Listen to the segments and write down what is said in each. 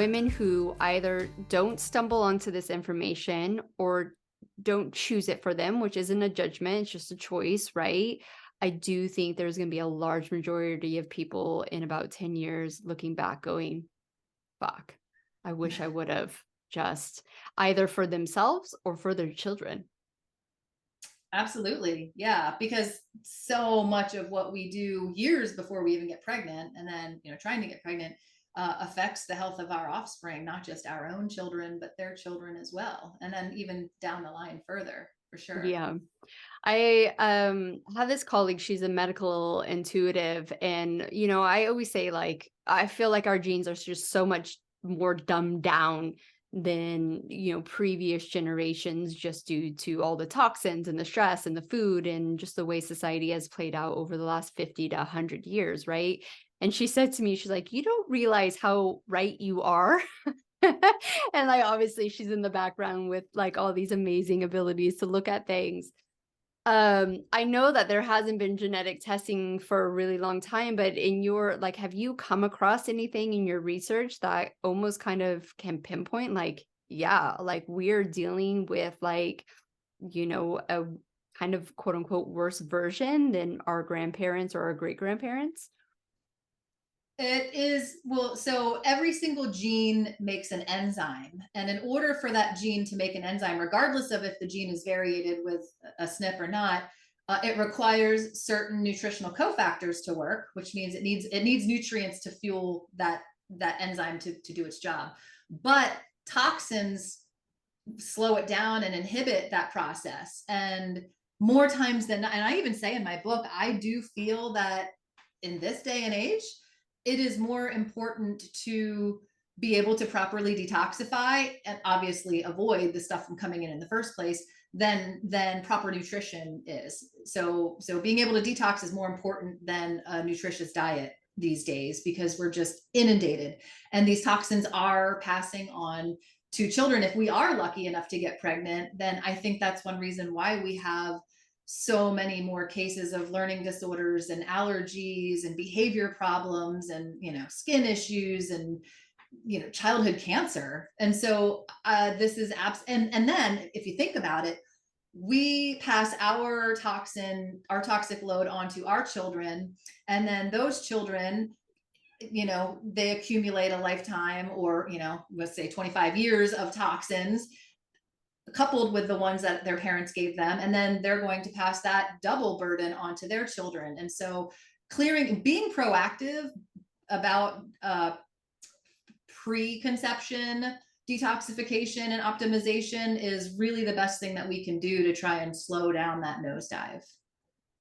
women who either don't stumble onto this information or don't choose it for them, which isn't a judgment, it's just a choice, right? I do think there's going to be a large majority of people in about 10 years looking back going, fuck, I wish I would have, just either for themselves or for their children. Absolutely. Yeah. Because so much of what we do years before we even get pregnant and then, trying to get pregnant affects the health of our offspring, not just our own children, but their children as well. And then even down the line further, for sure. Yeah. I have this colleague, she's a medical intuitive, and I always say, like, I feel like our genes are just so much more dumbed down than previous generations, just due to all the toxins and the stress and the food and just the way society has played out over the last 50 to 100 years, right? And she said to me, she's like, you don't realize how right you are. And like, obviously she's in the background with like all these amazing abilities to look at things. I know that there hasn't been genetic testing for a really long time, but in your, like, have you come across anything in your research that almost kind of can pinpoint, like, yeah, like we're dealing with like, a kind of quote unquote worse version than our grandparents or our great grandparents? It is, well, so every single gene makes an enzyme. And in order for that gene to make an enzyme, regardless of if the gene is variated with a SNP or not, it requires certain nutritional cofactors to work, which means it needs nutrients to fuel that enzyme to do its job. But toxins slow it down and inhibit that process. And more times than not, and I even say in my book, I do feel that in this day and age, it is more important to be able to properly detoxify and obviously avoid the stuff from coming in the first place than proper nutrition is. So being able to detox is more important than a nutritious diet these days, because we're just inundated and these toxins are passing on to children. If we are lucky enough to get pregnant, then I think that's one reason why we have so many more cases of learning disorders and allergies and behavior problems and skin issues and childhood cancer. And so this is and then if you think about it, we pass our toxic load onto our children, and then those children, they accumulate a lifetime, or let's say 25 years of toxins coupled with the ones that their parents gave them, and then they're going to pass that double burden onto their children. And so being proactive about preconception detoxification and optimization is really the best thing that we can do to try and slow down that nosedive.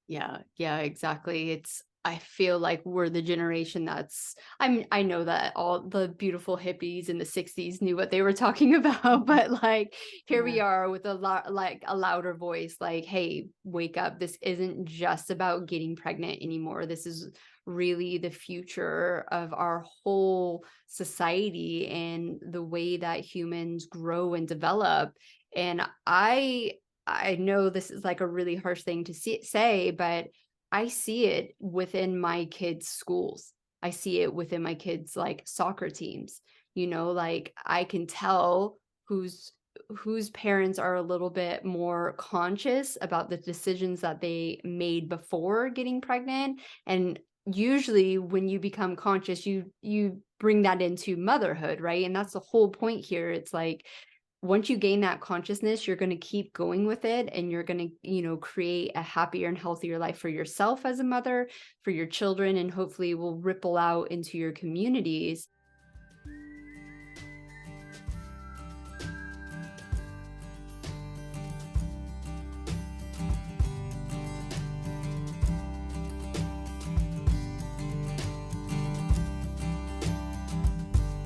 Yeah, yeah, exactly. I feel like we're the generation I know that all the beautiful hippies in the 60s knew what they were talking about, but like here we Yeah. are with a louder voice, like, hey, wake up. This isn't just about getting pregnant anymore. This is really the future of our whole society and the way that humans grow and develop. And I know this is like a really harsh thing to say, but I see it within my kids' schools. I see it within my kids' like soccer teams. Like I can tell whose parents are a little bit more conscious about the decisions that they made before getting pregnant. And usually when you become conscious, you bring that into motherhood, right? And that's the whole point here. It's like once you gain that consciousness, you're going to keep going with it, and you're going to, create a happier and healthier life for yourself as a mother, for your children, and hopefully will ripple out into your communities.